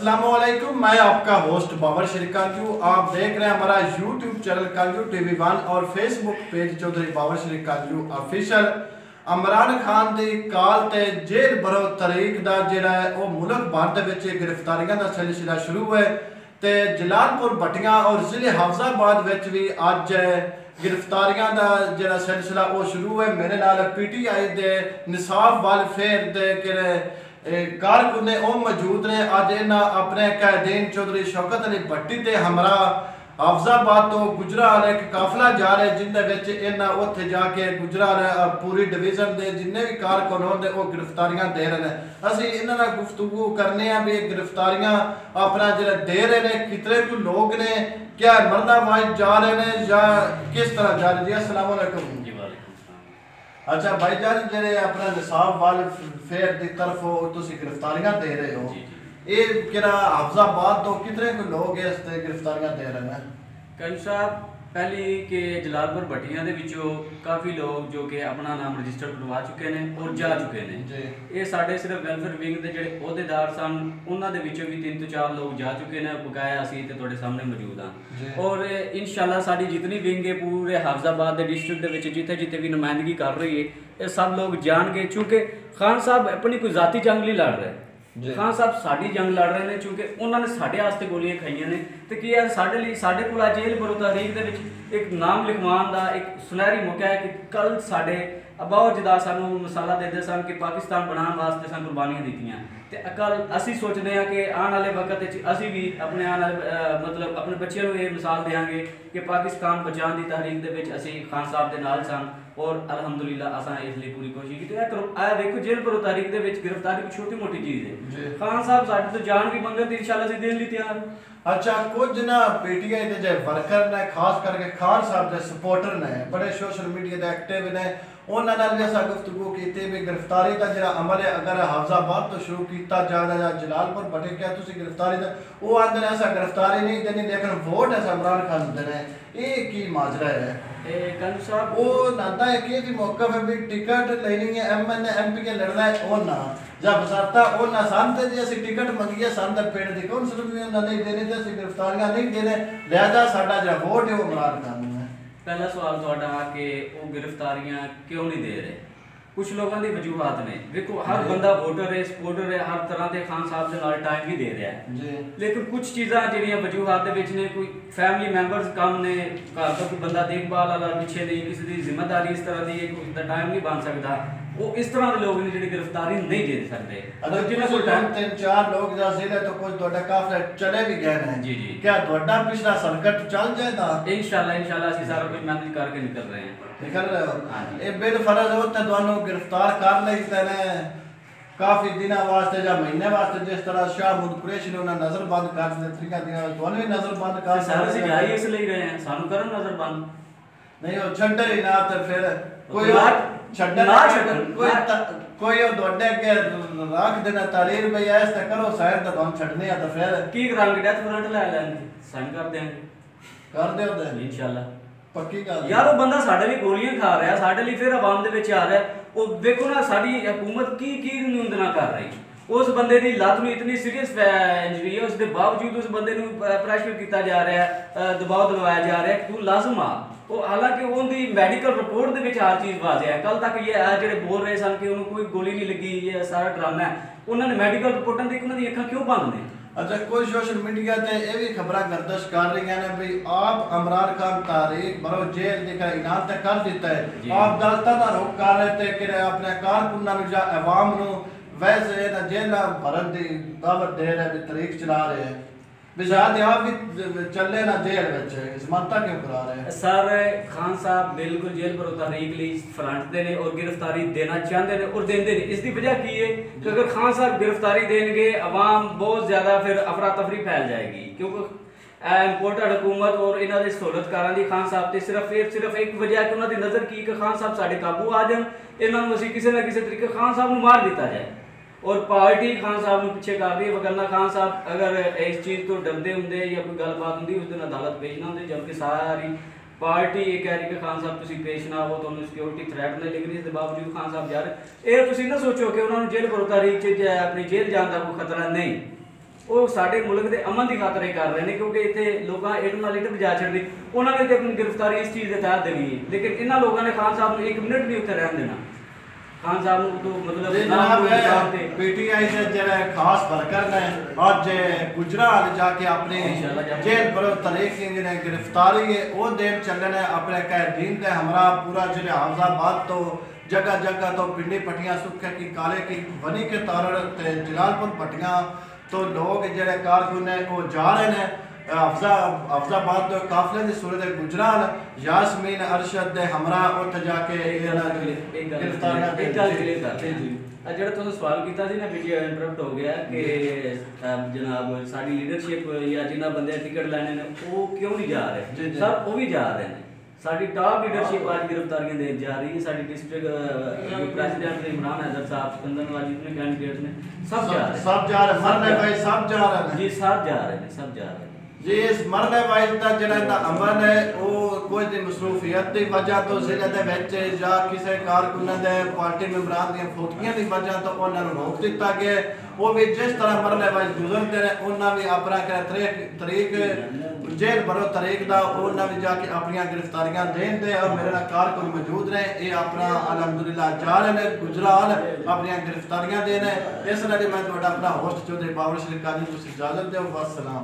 अस्सलामुअलैकुम, मैं आपका होस्ट बाबर शरीफ कांजू। आप देख रहे हैं हमारा यूट्यूब चैनल कांजू टीवी 1 और फेसबुक पेज चौधरी बाबर शरीफ कांजू ऑफिशियल। इमरान खान की काल ते जेल भरो तरीक का जिहड़ा है वो मुल्क भर दे विच गिरफ्तारियां का सिलसिला शुरू है ते जलालपुर भट्टियां और जिले हफजाबाद विच भी अज गिरफ्तारियां का जिहड़ा सिलसिला वो शुरू है। मेरे नाल PTI दे निसाफ वेलफेयर दे कारकुने वो मौजूद ने। अज इन्हां अपने कैदीन चौधरी शौकत अली भट्टी ते हमरा हफजाबाद तो गुजराल एक काफिला जा रहा है जिंदे विच इन्हां उत्थे जाके गुजराल पूरी डिवीजन दे जिन्ने भी कारकुन होंदे वो गिरफ्तारियां दे रहे हैं। असीं इन्हां नाल गुफ्तगू करने आ भी गिरफ्तारियां अपना जिहड़ा दे रहे ने कितने को लोग ने, क्या मरदाबाद जा रहे ने या किस तरह जा रहे। जी अस्सलाम वालेकुम। अच्छा भाईजान, जेरे अपना निसाब वेलफेयर की तरफ तुसी गिरफ्तारियां दे रहे हो, ये किरा हफजाबाद तो कितने को लोग इस ते गिरफ्तारियां दे रहे हैं? कंजू साहब, पहली के जलालपुर भट्टियां दे विचों काफ़ी लोग जो कि अपना नाम रजिस्टर करवा चुके हैं और जा चुके हैं। ये साढ़े सिर्फ वेलफेयर विंग के जोड़े अहदेदार सन उन्होंने भी 3 तो 4 लोग जा चुके हैं। बकाया असी तो तुहाडे सामने मौजूद हाँ और इंशाल्लाह साड़ी जितनी विंग है पूरे हफजाबाद के डिस्ट्रिक्ट के जिथे जिथे भी नुमाइंदगी कर रही है ये सब लोग जान गए। चूँकि खान साहब अपनी कोई जाती जंग नहीं लड़ रहे, खान साहब साड़ी जंग लड़ रहे हैं चूँकि उन्होंने साढ़े वास्ते गोलियां खाई ने। तो की है साढ़े को जेल भरो तारीख के एक नाम लिखवान का एक सुनहरी मौका है कि कल साढ़े अबाओ जदा सानू मिसाला देते सन कि पाकिस्तान बनाने वास्ते सन कुर्बानियां दित्तियां। तो कल असी सोचते हैं कि आने वाले वक्त असी भी अपने आने मतलब अपने बच्चों को ये मिसाल देंगे कि पाकिस्तान बचाने की तहरीक के असी खान साहब के नाल सन और अलहमदुलिल्लाह असा इसलिए पूरी कोशिश की। देखो जेल भरो तारीख के गिरफ्तारी कोई छोटी मोटी चीज़ है। खान साहब साढ़े तो जान भी मंगन तो इंशाल्लाह से देने लिए तैयार। अच्छा, कुछ ना PTI के जो वर्कर ने खास करके खान साहब के सपोर्टर ने बड़े सोशल मीडिया के एक्टिव ने उन्होंने भी असा गुफ्तगू की भी गिरफ्तारी का जो अमल है अगर हफजाबाद तो शुरू किया जाए या जलालपुर भट्टे क्या तुम गिरफ्तारी का वो आते हैं ऐसा गिरफ्तारी नहीं देनी लेकिन वोट ऐसा इमरान खान देना है, ये की माजरा है? कंजू साहब वो नाता है कि भी मौका है भी टिकट लेनी है MNA MP के लड़ना है वो ना जब बसाता वो ना सानते जी असि टिकट मंगी है सानते पेड़ दी कौन सिर्फ नहीं देने ते असि गिरफ्तारियां नहीं देने लिहाजा साडा जो वोट है वो इमरान खान है। पहला सवाल तुहाडा कि वो गिरफ्तारियां क्यों नहीं दे रहे? कुछ लोगों की वजूहत ने। देखो हर बंदा वोटर है सपोर्टर है हर तरह के खान साहब के नाल टाइम भी दे रहा है, लेकिन कुछ चीज़ां जिहड़ियां वजूहत दे विच ने कोई फैमिली मैंबर्स कम ने घर का कोई बंदा देखभाल वाला पिछे नहीं किसी की जिम्मेदारी इस तरह की है कोई दा टाइम नहीं बन सकता वो इस तरह के लोग ने जिहड़ी गिरफ्तारी नहीं दे सकते। अगर जिन्हें कोई टाइम 3-4 लोग जा जिले तो कुछ तोड़ा काफले चले भी गए हैं। जी जी क्या तोड़ा पिछला संकट चल जाएगा? इंशाल्लाह असि सारा कुछ मैनेज करके निकल रहे हैं। निकल रहे हो? ये बेफर्ज होता दोनों गिरफ्तार कर लेते हैं काफी दिन वास्ते या महीने वास्ते जिस तरह शाहमुद कुरैशी ने उन्हें नजरबंद कर दिया दोनों भी नजरबंद कर सारे से जाई इसलिए रहे हैं सानू करन नजरबंद नहीं हो छड्डे ही ना तो फिर कोई छड्डे ना कोई दोडे के रख देना तारीर भई ऐसे करो शायद तो हम छड्डने तो फिर की करांगे डेथ वारंट ले लेंगे साइन कर देंगे कर दे दे इंशाल्लाह पक्की गल यार वो बंदा साडे लिए गोलियां खा रहा है साडे लिए फिर आवाम दे विच आ रहा है वो देखो ना साडी हुकूमत की निंदना कर रही उस बंदे की लत्त में इतनी सीरियस इंजरी है उसके बावजूद उस बंदे प्रेशर किया जा रहा है दबाव दिलवाया जा रहा है तू लाजम आ वो हालांकि उनकी मेडिकल रिपोर्ट के हर चीज़ वाजिया है। कल तक ये जो बोल रहे सन कि उन्होंने कोई गोली नहीं लगी ये सारा ड्रामा है उन्होंने मेडिकल रिपोर्टा देख उन्होंने अखा क्यों बंद ने? अच्छा, कोई सोशल मीडिया ते ये भी खबर गर्दिश कर रही है भाई आप इमरान खान तारीख भरो जेल का ऐलान तक कर दिता है आप अदालतों का रुख कर रहे थे कि अपने कारकुनां या अवाम नूं वैसे ना जेल भरन की दावत दे रहे भी तरीक चला रहे हैं बिजात आप भी चले ना जेल विच जमानत क्यों करा रहे हैं? सर खान साहब बिल्कुल जेल भरो तारीख लिए फ्रंट दे ने और गिरफ्तारी देना चाहते हैं और देंदे ने। इसकी वजह की है कि अगर खान साहब गिरफ्तारी देंगे अवाम बहुत ज़्यादा फिर अफरा तफरी फैल जाएगी क्योंकि इंपोर्टेड हुकूमत और इन्हों के सहूलतकारों की खान साहब से सिर्फ एक वजह कि उन्होंने नज़र की कि खान साहब साढ़े काबू आ जाए इन्होंने असीं किसी ना किसी तरीके खान साहब को मार दिता जाए और पार्टी खान साहब को पीछे कर रही है वरना खान साहब अगर इस चीज़ तो डरते होंगे या कोई गलबात होंगी उस दिन अदालत पेश ना होंगे जबकि सारी पार्टी ये कह रही कि खान साहब तुम पेश ना हो तो सिक्योरिटी थ्रैट नहीं लेकिन इसके बावजूद खान साहब जा रहे ये तुम ना सोचो कि उन्होंने जेल भरो तारीख अपनी जेल जाने का कोई खतरा नहीं ਉਹ ਸਾਡੇ ਮੁਲਕ ਦੇ ਅਮਨ ਦੀ ਖਾਤਰ ਇਹ ਕਰ ਰਹੇ ਨੇ, ਕਿਉਂਕਿ ਇੱਥੇ ਲੋਕਾਂ ਇੱਟ ਨਾਲ ਇੱਟ ਵਜਾ ਛੱਡਦੇ। ਉਹਨਾਂ ਨੇ ਤੇ ਆਪਣੀ ਗ੍ਰਿਫਤਾਰੀ ਇਸ ਚੀਜ਼ ਦੇ ਤਹਿਤ ਦੇਣੀ ਹੈ, ਲੇਕਿਨ ਇਹਨਾਂ ਲੋਕਾਂ ਨੇ ਖਾਨ ਸਾਹਿਬ ਨੂੰ 1 ਮਿੰਟ ਵੀ ਉੱਥੇ ਰਹਿਣ ਦੇਣਾ। ਖਾਨ ਸਾਹਿਬ ਨੂੰ ਤੋਂ ਮਤਲਬ जनाब पीटीआई से जरा खास वर्कर ने आज गुजरात जाके अपने जेल पर तरीक की गिरफ्तारी है वो देर चलने अपने कैदीन के हमरा पूरा जिले हाफजाबाद तो जगह जगह तो पिंडी पट्टियां सुखे की काले की बनी के तारड़ ते जलालपुर पट्टियां तो लोग जड़े कारकुन है वो जा रहे हैं हाफजाबाद तो काफले की सूरत गुजरात यासमीन अरशद दे हमरा उत्थे जाके गिरफ्तारियां एक गल क्लियर करते जी ਜਿਹੜਾ ਤੁਸੀਂ ਸਵਾਲ ਕੀਤਾ ਸੀ ਨਾ ਵਿੱਚ ਇੰਟਰਪਟ ਹੋ ਗਿਆ ਕਿ ਜਨਾਬ ਸਾਡੀ ਲੀਡਰਸ਼ਿਪ ਜਾਂ ਜਿਨ੍ਹਾਂ ਬੰਦੇ ਟਿਕਟ ਲੈਣੇ ਨੇ ਉਹ ਕਿਉਂ ਨਹੀਂ ਜਾ ਰਹੇ ਸਰ, ਉਹ ਵੀ ਜਾ ਰਹੇ ਨੇ। ਸਾਡੀ ਟਾਪ ਲੀਡਰਸ਼ਿਪ ਅੱਜ ਗ੍ਰਿਫਤਾਰੀਆਂ ਦੇਣ ਜਾ ਰਹੀ ਹੈ। ਸਾਡੀ ਡਿਸਟ੍ਰਿਕਟ ਪ੍ਰੈਜ਼ੀਡੈਂਟ ਇਮਰਾਨ हैदर साहब, सिकंदर नवाज जितने कैंडिडेट ने सब जा रहे हैं, सब जा रहे मरने भाई सब जा रहे हैं जी, सब जा रहे हैं, सब जा रहे हैं जी। इस मरने वाइज का जरा अमन है वो कोई दी मसरूफियत की वजह तो जिले दे विच या किसी कारकुन दे पार्टी मैंबरान दी फौतियां की वजह तो उन्होंने रोक दिता गया। वो भी जिस तरह मरने वाइज गुजरते हैं उन्होंने भी अपना तरीक जेल भरो तरीक का उन्होंने भी जाके अपन गिरफ्तारियां देन दे और मेरे नाल कारकुन मौजूद रहे। ये अपना अलहमदुलिल्लाह जा रहे हैं गुजरात अपन गिरफ्तारियां देने। इस लिए मैं अपना होस्ट चौधरी बाबर शरीफ काजी इजाजत दो। वस्सलाम।